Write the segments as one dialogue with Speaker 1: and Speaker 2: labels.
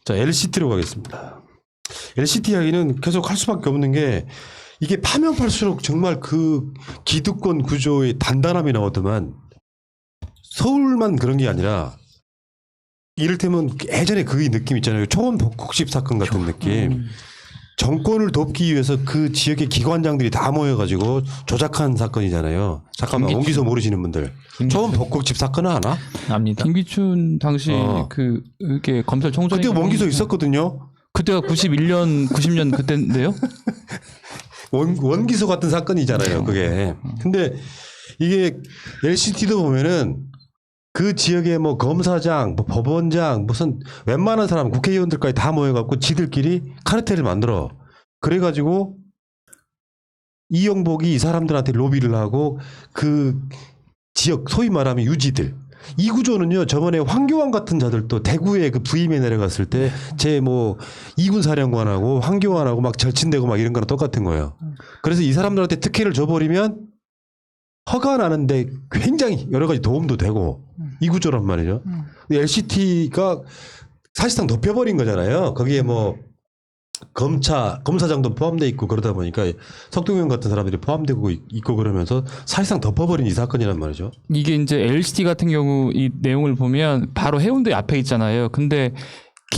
Speaker 1: 자, LCT로 가겠습니다. LCT 이야기는 계속 할 수밖에 없는 게 이게 파면 팔수록 정말 그 기득권 구조의 단단함이 나오더만 서울만 그런 게 아니라 이를테면 예전에 그 느낌 있잖아요. 초원 복국집 사건 같은 느낌. 정권을 돕기 위해서 그 지역의 기관장들이 다 모여가지고 조작한 사건이잖아요. 잠깐만 옹기소 모르시는 분들. 초원 복국집 사건은 아나?
Speaker 2: 압니다.
Speaker 3: 김기춘 당시 그게 검찰총장
Speaker 1: 그때 옹기소 있었거든요.
Speaker 3: 그때가 91년 90년 그때인데요.
Speaker 1: 원기소 같은 사건이잖아요. 그게. 근데 이게 LCT도 보면은 그 지역에 뭐 검사장, 뭐 법원장, 무슨 웬만한 사람 국회의원들까지 다 모여갖고 지들끼리 카르텔을 만들어. 그래가지고 이영복이 이 사람들한테 로비를 하고 그 지역 소위 말하면 유지들. 이 구조는요, 저번에 황교안 같은 자들도 대구에 그 부임에 내려갔을 때 제 뭐 이군 사령관하고 황교안하고 막 절친되고 막 이런 거랑 똑같은 거예요. 그래서 이 사람들한테 특혜를 줘버리면 허가 나는데 굉장히 여러 가지 도움도 되고 이 구조란 말이죠. LCT가 사실상 덮여버린 거잖아요. 거기에 뭐 검사장도 포함되어 있고 그러다 보니까 석동현 같은 사람들이 포함되고 있고 그러면서 사실상 덮어버린 이 사건이란 말이죠.
Speaker 3: 이게 이제 LCT 같은 경우 이 내용을 보면 바로 해운대 앞에 있잖아요. 근데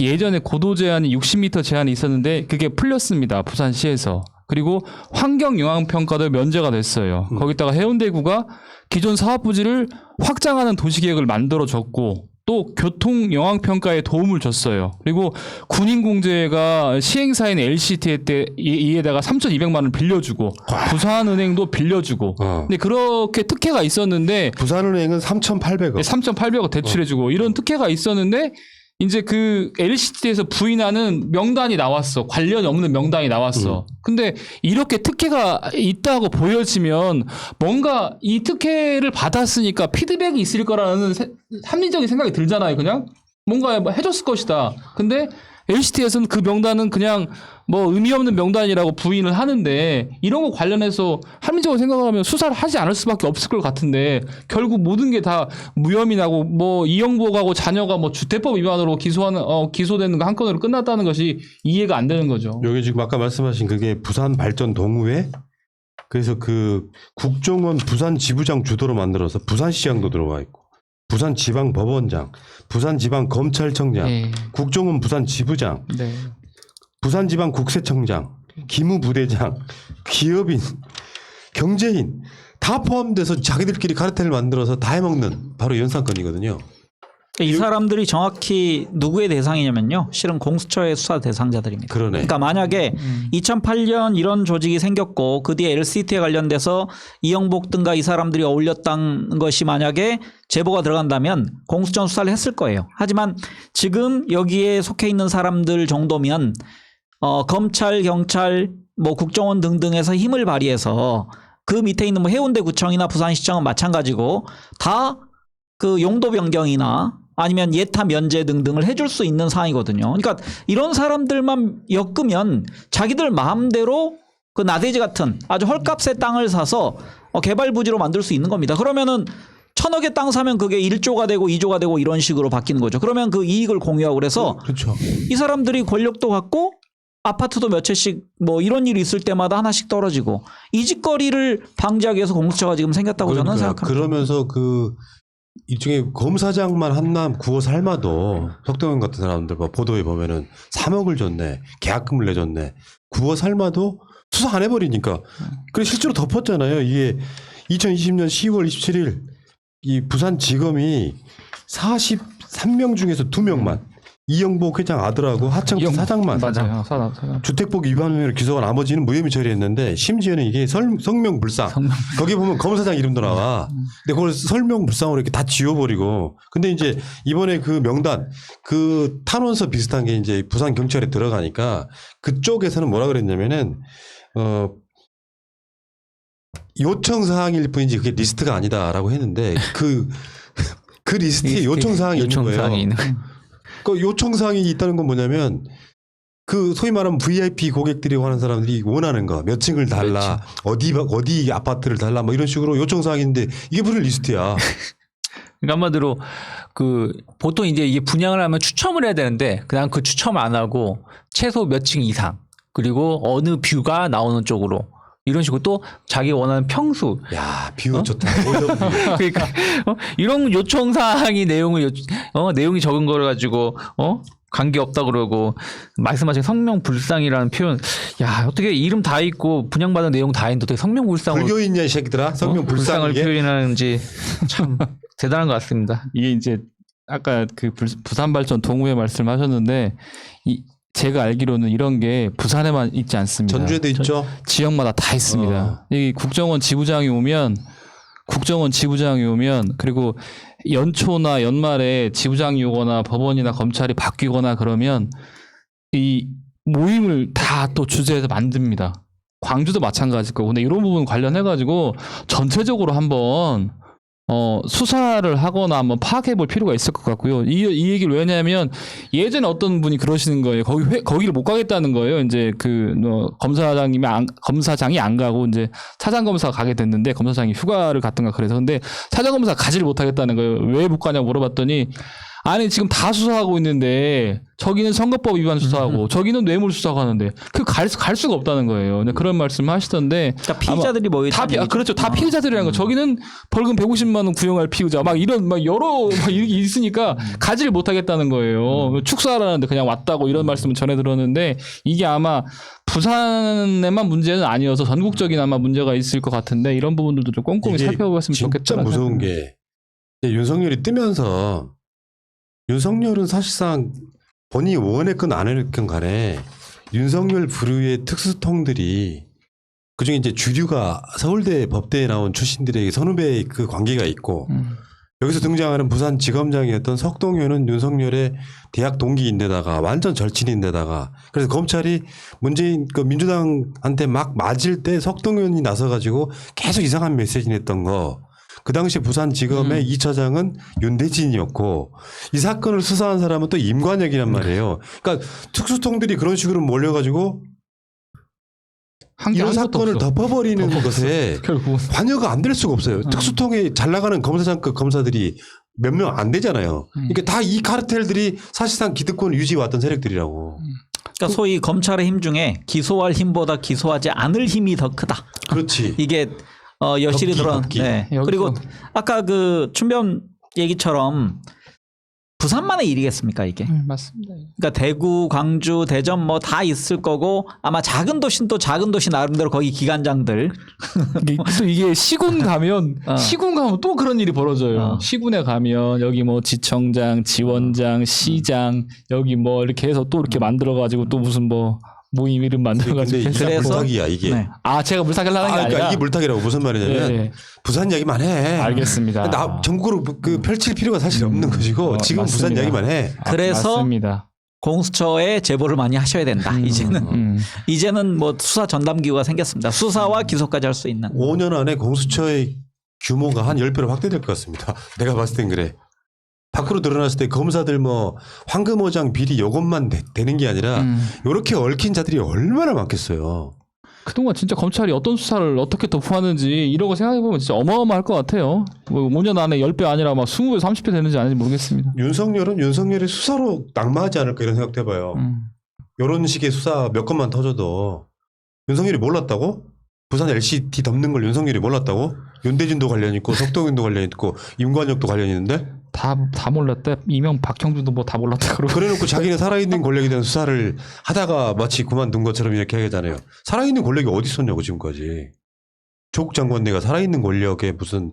Speaker 3: 예전에 고도 제한이 60m 제한이 있었는데 그게 풀렸습니다. 부산시에서. 그리고 환경영향평가도 면제가 됐어요. 거기다가 해운대구가 기존 사업 부지를 확장하는 도시계획을 만들어줬고 또 교통영향평가에 도움을 줬어요. 그리고 군인공제가 시행사인 LCT 때 이에다가 3,200만 원을 빌려주고 부산은행도 빌려주고 근데 그렇게 특혜가 있었는데
Speaker 1: 부산은행은 3,800억.
Speaker 3: 3,800억 대출해주고 이런 특혜가 있었는데 이제 그 LCT에서 부인하는 명단이 나왔어. 관련이 없는 명단이 나왔어. 근데 이렇게 특혜가 있다고 보여지면 뭔가 이 특혜를 받았으니까 피드백이 있을 거라는 합리적인 생각이 들잖아요. 그냥 뭔가 뭐 해줬을 것이다. 근데 LCT에서는 그 명단은 그냥 뭐 의미 없는 명단이라고 부인을 하는데 이런 거 관련해서 합리적으로 생각하면 수사를 하지 않을 수밖에 없을 것 같은데 결국 모든 게 다 무혐의 나고 뭐 이영복하고 자녀가 뭐 주택법 위반으로 기소되는 거 한 건으로 끝났다는 것이 이해가 안 되는 거죠.
Speaker 1: 여기 지금 아까 말씀하신 그게 부산 발전 동우회 그래서 그 국정원 부산 지부장 주도로 만들어서 부산시장도 들어와 있고 부산 지방 법원장, 부산 지방 검찰청장,
Speaker 3: 네.
Speaker 1: 국정원 부산 지부장,
Speaker 3: 네.
Speaker 1: 부산 지방 국세청장, 기무부대장, 기업인, 경제인 다 포함돼서 자기들끼리 카르텔을 만들어서 다 해먹는 바로 이런 사건이거든요.
Speaker 2: 이 사람들이 정확히 누구의 대상이냐면요. 실은 공수처의 수사 대상자들입니다.
Speaker 1: 그러네.
Speaker 2: 그러니까 만약에 2008년 이런 조직이 생겼고 그 뒤에 LCT에 관련돼서 이영복 등과 이 사람들이 어울렸다는 것이 만약에 제보가 들어간다면 공수처 수사를 했을 거예요. 하지만 지금 여기에 속해 있는 사람들 정도면 검찰, 경찰, 뭐 국정원 등등에서 힘을 발휘해서 그 밑에 있는 뭐 해운대구청이나 부산시청은 마찬가지고 다 그 용도 변경이나 아니면 예타 면제 등등을 해줄 수 있는 상황이거든요. 그러니까 이런 사람들만 엮으면 자기들 마음대로 그 나대지 같은 아주 헐값의 땅을 사서 개발 부지로 만들 수 있는 겁니다. 그러면은 1,000억의 땅 사면 그게 1조가 되고 2조가 되고 이런 식으로 바뀌는 거죠. 그러면 그 이익을 공유하고 그래서
Speaker 1: 그렇죠.
Speaker 2: 이 사람들이 권력도 갖고 아파트도 몇 채씩 뭐 이런 일이 있을 때마다 하나씩 떨어지고 이 짓거리를 방지하기 위해서 공수처가 지금 생겼다고 저는 생각합니다.
Speaker 1: 그러면서 그 일종의 검사장만 한남 구워 삶아도 석동현 같은 사람들 뭐 보도에 보면은 3억을 줬네, 계약금을 내줬네, 구워 삶아도 수사 안 해버리니까. 그래 실제로 덮었잖아요. 이게 2020년 10월 27일 이 부산지검이 43명 중에서 2명만 이영복 회장 아들하고 하청부 사장만
Speaker 3: 맞아요. 사장.
Speaker 1: 주택법 위반 혐의로 기소가 나머지는 무혐의 처리했는데 심지어는 이게 성명불상 거기 보면 검사장 이름도 나와. 근데 그걸 설명불상으로 이렇게 다 지워버리고. 근데 이제 이번에 그 명단 그 탄원서 비슷한 게 이제 부산 경찰에 들어가니까 그쪽에서는 뭐라 그랬냐면은 요청 사항일 뿐이지 그게 리스트가 아니다라고 했는데 그 리스트에 요청 사항이 있는 거예요. 그 요청사항이 있다는 건 뭐냐면 그 소위 말하면 VIP 고객들이라고 하는 사람들이 원하는 거 몇 층을 달라 어디 아파트를 달라 뭐 이런 식으로 요청사항인데 이게 무슨 리스트야.
Speaker 4: 그러니까 한마디로 그 보통 이제 이게 분양을 하면 추첨을 해야 되는데 그냥 그 추첨 안 하고 최소 몇 층 이상 그리고 어느 뷰가 나오는 쪽으로 이런 식으로 또 자기 원하는 평수
Speaker 1: 야, 뷰 좋다. 올려 뷰.
Speaker 4: 그러니까 이런 요청 사항이 내용이 적은 거를 가지고 관계 없다 그러고 말씀하신 성명불상이라는 표현 야 어떻게 이름 다 있고 분양받은 내용 다 있는데 어떻게 성명불상을
Speaker 1: 불교인이야 이 새끼들아. 성명
Speaker 4: 불상을
Speaker 1: 불상을
Speaker 4: 표현하는지 참 대단한 것 같습니다.
Speaker 3: 이게 이제 아까 그 부산발전 동우회 말씀하셨는데 제가 알기로는 이런 게 부산에만 있지 않습니다.
Speaker 1: 전주에도 있죠.
Speaker 3: 지역마다 다 있습니다. 이 국정원 지부장이 오면 그리고 연초나 연말에 지부장이 오거나 법원이나 검찰이 바뀌거나 그러면 이 모임을 다 또 주제에서 만듭니다. 광주도 마찬가지고. 근데 이런 부분 관련해 가지고 전체적으로 한번 수사를 하거나 한번 파악해 볼 필요가 있을 것 같고요. 이 얘기를 왜냐하면 예전에 어떤 분이 그러시는 거예요. 거기를 못 가겠다는 거예요. 이제 검사장이 안 가고 이제 차장검사가 가게 됐는데 검사장이 휴가를 갔던가 그래서 근데 차장검사가 가지를 못 하겠다는 거예요. 왜 못 가냐고 물어봤더니 아니 지금 다 수사하고 있는데 저기는 선거법 위반 수사하고 저기는 뇌물 수사하고 하는데 갈 수가 없다는 거예요. 근데 그런 말씀을 하시던데
Speaker 2: 그러니까 피의자들이 뭐
Speaker 3: 그렇죠. 다 피의자들이라는 거. 저기는 벌금 150만 원 구형할 피의자 막 이런 여러 이렇게 있으니까 가지를 못 하겠다는 거예요. 축사하라는데 그냥 왔다고 이런 말씀을 전해 들었는데 이게 아마 부산에만 문제는 아니어서 전국적인 아마 문제가 있을 것 같은데 이런 부분들도 좀 꼼꼼히 살펴봤으면 좋겠다.
Speaker 1: 진짜 무서운 게 윤석열이 뜨면서 윤석열은 사실상 본인이 원했건 안 원했건 간에 윤석열 부류의 특수통들이 그중에 이제 주류가 서울대 법대에 나온 출신들에게 선후배 그 관계가 있고 여기서 등장하는 부산지검장이었던 석동현은 윤석열의 대학 동기인데다가 완전 절친인데다가 그래서 검찰이 문재인 그 민주당한테 막 맞을 때 석동현이 나서가지고 계속 이상한 메시지 냈던 거. 그 당시 부산지검의 2차장은 윤대진이었고 이 사건을 수사한 사람은 또 임관혁이란 말이에요. 그러니까 특수통들이 그런 식으로 몰려가지고 이런 사건을 덮어버리는 것에
Speaker 3: 결국
Speaker 1: 관여가 안 될 수가 없어요. 특수통에 잘 나가는 검사장급 검사들이 몇 명 안 되잖아요. 그러니까 다 이 카르텔들이 사실상 기득권을 유지해왔던 세력들이라고.
Speaker 2: 그러니까 소위 검찰의 힘 중에 기소할 힘보다 기소하지 않을 힘이 더 크다.
Speaker 1: 그렇지.
Speaker 2: 이게 여실히 드러난. 네. 그리고 아까 그 춘변 얘기처럼 부산만의 일이겠습니까 이게?
Speaker 3: 맞습니다.
Speaker 2: 그러니까 대구, 광주, 대전 뭐 다 있을 거고 아마 작은 도시는 또 작은 도시 나름대로 거기 기관장들.
Speaker 3: 또 이게 시군 가면 또 그런 일이 벌어져요. 시군에 가면 여기 뭐 지청장, 지원장, 시장 여기 뭐 이렇게 해서 또 이렇게 만들어 가지고 또 무슨 뭐 모임 이름 만들어가지고
Speaker 1: 근데 이게
Speaker 2: 그래서
Speaker 1: 물타기야 이게.
Speaker 2: 네.
Speaker 3: 제가 물타기를 하는 게
Speaker 1: 그러니까
Speaker 3: 아니라
Speaker 1: 이게 물타기라고 무슨 말이냐면
Speaker 3: 네.
Speaker 1: 부산 이야기만 해.
Speaker 3: 알겠습니다.
Speaker 1: 나 전국으로 그 펼칠 필요가 사실 없는 것이고 지금 부산
Speaker 3: 맞습니다.
Speaker 1: 이야기만 해.
Speaker 2: 그래서
Speaker 3: 맞습니다.
Speaker 2: 공수처에 제보를 많이 하셔야 된다. 이제는 뭐 수사 전담기구가 생겼습니다. 수사와 기소까지 할 수 있는.
Speaker 1: 5년 안에 공수처의 규모가 한 10배로 확대될 것 같습니다. 내가 봤을 땐 그래. 밖으로 드러났을 때 검사들 뭐 황금어장 비리 이것만 되는 게 아니라 이렇게 얽힌 자들이 얼마나 많겠어요.
Speaker 3: 그동안 진짜 검찰이 어떤 수사를 어떻게 도포하는지 이러고 생각해보면 진짜 어마어마할 것 같아요. 뭐 5년 안에 10배 아니라 막 20배, 30배 되는지 아닌지 모르겠습니다.
Speaker 1: 윤석열은 윤석열의 수사로 낙마하지 않을까 이런 생각도 해봐요. 이런 식의 수사 몇 건만 터져도 윤석열이 몰랐다고? 부산 LCT 덮는 걸 윤석열이 몰랐다고? 윤대진도 관련 있고 석동현도 관련 있고 임관혁도 관련 있는데
Speaker 3: 다 몰랐대. 이명 박형준도 뭐 다 몰랐다 그러고.
Speaker 1: 그래놓고 자기는 살아있는 권력에 대한 수사를 하다가 마치 그만둔 것처럼 이렇게 하잖아요. 살아있는 권력이 어디 있었냐고 지금까지. 조국 장관내가 살아있는 권력의 무슨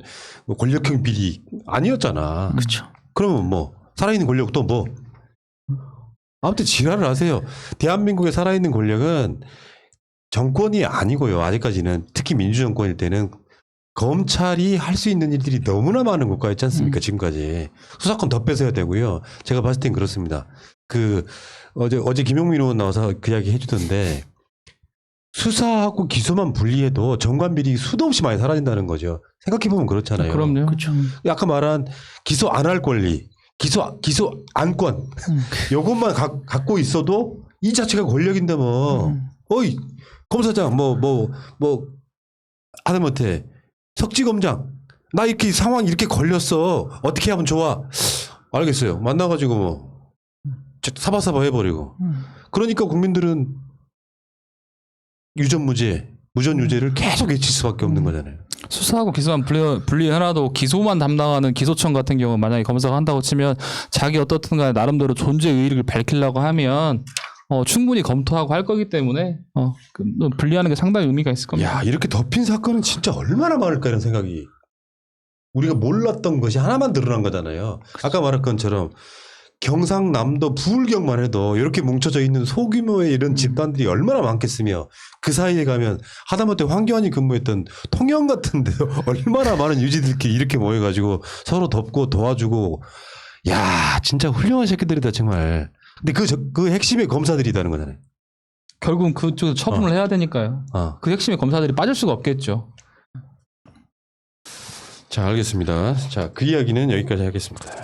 Speaker 1: 권력형 비리 아니었잖아.
Speaker 2: 그렇죠.
Speaker 1: 그러면 뭐 살아있는 권력 또 뭐 아무튼 지랄을 하세요. 대한민국의 살아있는 권력은 정권이 아니고요. 아직까지는 특히 민주정권일 때는 검찰이 할 수 있는 일들이 너무나 많은 국가였지 않습니까? 지금까지. 수사권 더 뺏어야 되고요. 제가 봤을 땐 그렇습니다. 어제 김용민 의원 나와서 그 이야기 해주던데 수사하고 기소만 분리해도 정관비리 수도 없이 많이 사라진다는 거죠. 생각해보면 그렇잖아요.
Speaker 3: 그럼요.
Speaker 2: 그렇죠.
Speaker 1: 아까 말한 기소 안 할 권리, 기소 안건 요것만 갖고 있어도 이 자체가 권력인데 뭐 어이 검사장 뭐 하다못해 석지검장 나 이렇게 상황 이렇게 걸렸어. 어떻게 하면 좋아? 알겠어요. 만나가지고 뭐 사바사바 해버리고. 그러니까 국민들은 유전무죄, 무전유죄를 계속 외칠 수밖에 없는 거잖아요.
Speaker 3: 수사하고 기소만 분리하나도 기소만 담당하는 기소청 같은 경우 만약에 검사가 한다고 치면 자기 어떻든 간에 나름대로 존재 의의를 밝히려고 하면 충분히 검토하고 할 거기 때문에 분리하는 게 상당히 의미가 있을 겁니다.
Speaker 1: 야, 이렇게 덮인 사건은 진짜 얼마나 많을까 이런 생각이. 우리가 몰랐던 것이 하나만 드러난 거잖아요. 아까 말한 것처럼 경상남도 부울경만 해도 이렇게 뭉쳐져 있는 소규모의 이런 집단들이 얼마나 많겠으며 그 사이에 가면 하다못해 황교안이 근무했던 통영 같은 데도 얼마나 많은 유지들끼리 이렇게 모여가지고 서로 덮고 도와주고 야 진짜 훌륭한 새끼들이다 정말. 근데 그 핵심의 검사들이다는 거잖아요.
Speaker 3: 결국은 그쪽에서 처분을 해야 되니까요. 그 핵심의 검사들이 빠질 수가 없겠죠.
Speaker 1: 자 알겠습니다. 자 그 이야기는 여기까지 하겠습니다.